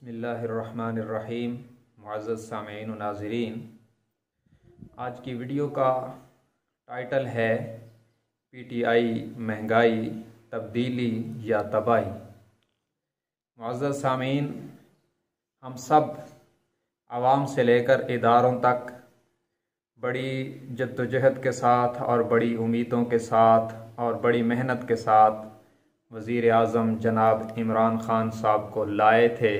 बिस्मिल्लाहिर्रहमानिर्रहीम। मुअज़्ज़ज़ सामीईन व नाज़रीन, आज की वीडियो का टाइटल है पीटीआई महंगाई, तब्दीली या तबाही। मुअज़्ज़ज़ सामीईन, हम सब आवाम से लेकर इदारों तक बड़ी जद्दोजहद के साथ और बड़ी उम्मीदों के साथ और बड़ी मेहनत के साथ वज़ीर आज़म जनाब इमरान ख़ान साहब को लाए थे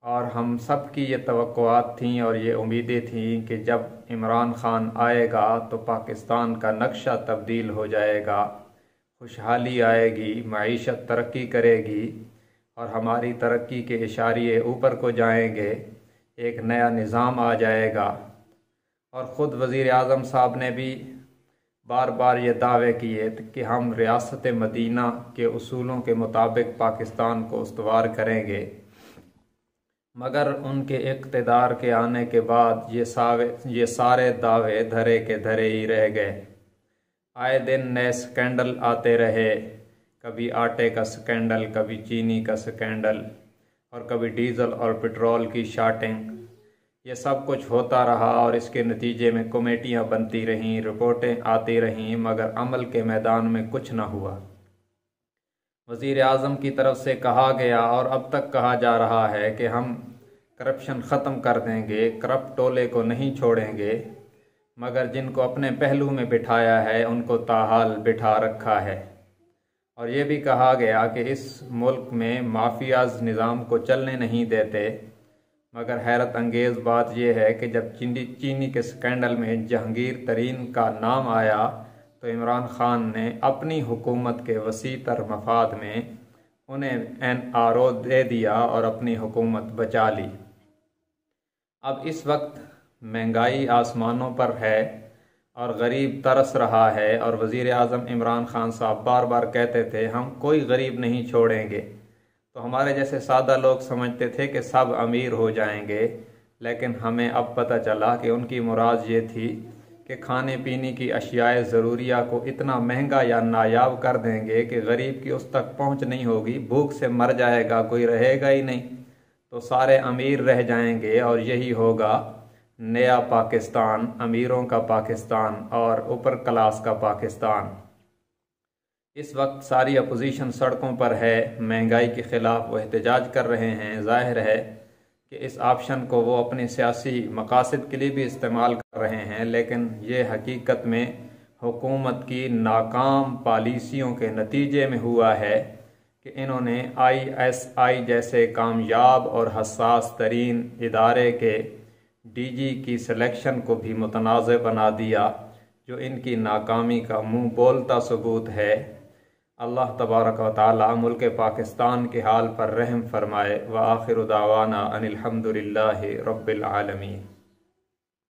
और हम सब की ये तवक्कुआत थीं और ये उम्मीदें थीं कि जब इमरान ख़ान आएगा तो पाकिस्तान का नक्शा तब्दील हो जाएगा, खुशहाली आएगी, मईशत तरक्की करेगी और हमारी तरक्की के इशारे ऊपर को जाएंगे, एक नया निज़ाम आ जाएगा। और ख़ुद वज़ीर आज़म साहब ने भी बार बार ये दावे किए कि हम रियासत मदीना के उसूलों के मुताबिक पाकिस्तान को उस्तवार करेंगे, मगर उनके इक़्तिदार के आने के बाद ये सारे दावे धरे के धरे ही रह गए। आए दिन नए स्कैंडल आते रहे, कभी आटे का स्कैंडल, कभी चीनी का स्कैंडल और कभी डीज़ल और पेट्रोल की शार्टिंग। ये सब कुछ होता रहा और इसके नतीजे में कमेटियाँ बनती रहीं, रिपोर्टें आती रहीं, मगर अमल के मैदान में कुछ न हुआ। वज़ीर आज़म की तरफ से कहा गया और अब तक कहा जा रहा है कि हम करप्शन ख़त्म कर देंगे, करप्ट टोले को नहीं छोड़ेंगे, मगर जिनको अपने पहलू में बिठाया है उनको ताहाल बिठा रखा है। और ये भी कहा गया कि इस मुल्क में माफियाज निज़ाम को चलने नहीं देते, मगर हैरत अंगेज़ बात यह है कि जब चीनी के स्कैंडल में जहांगीर तरीन का नाम आया तो इमरान ख़ान ने अपनी हुकूमत के वसी तर मफाद में उन्हें NRO दे दिया और अपनी हुकूमत बचा ली। अब इस वक्त महंगाई आसमानों पर है और गरीब तरस रहा है और वज़ीर आज़म इमरान ख़ान साहब बार बार कहते थे हम कोई गरीब नहीं छोड़ेंगे। तो हमारे जैसे सादा लोग समझते थे कि सब अमीर हो जाएंगे, लेकिन हमें अब पता चला कि उनकी मुराद ये थी कि खाने पीने की अशियाए ज़रूरिया को इतना महंगा या नायाब कर देंगे कि गरीब की उस तक पहुंच नहीं होगी, भूख से मर जाएगा, कोई रहेगा ही नहीं, तो सारे अमीर रह जाएंगे और यही होगा नया पाकिस्तान, अमीरों का पाकिस्तान और ऊपर क्लास का पाकिस्तान। इस वक्त सारी अपोजिशन सड़कों पर है, महंगाई के ख़िलाफ़ वो एहतजाज कर रहे हैं। ज़ाहिर है कि इस ऑप्शन को वो अपने सियासी मकासद के लिए भी इस्तेमाल कर रहे हैं, लेकिन ये हकीकत में हुकूमत की नाकाम पॉलिसियों के नतीजे में हुआ है कि इन्होंने ISI जैसे कामयाब और हसास तरीन इदारे के DG की सिलेक्शन को भी मुतनाज़ बना दिया, जो इनकी नाकामी का मुँह बोलता सबूत है। अल्लाह तबारक व तआला मुल्क पाकिस्तान के हाल पर रहम फरमाए। व आखिर दावाना अनिल हम्दुलिल्लाहि रब्बिल आलमीन।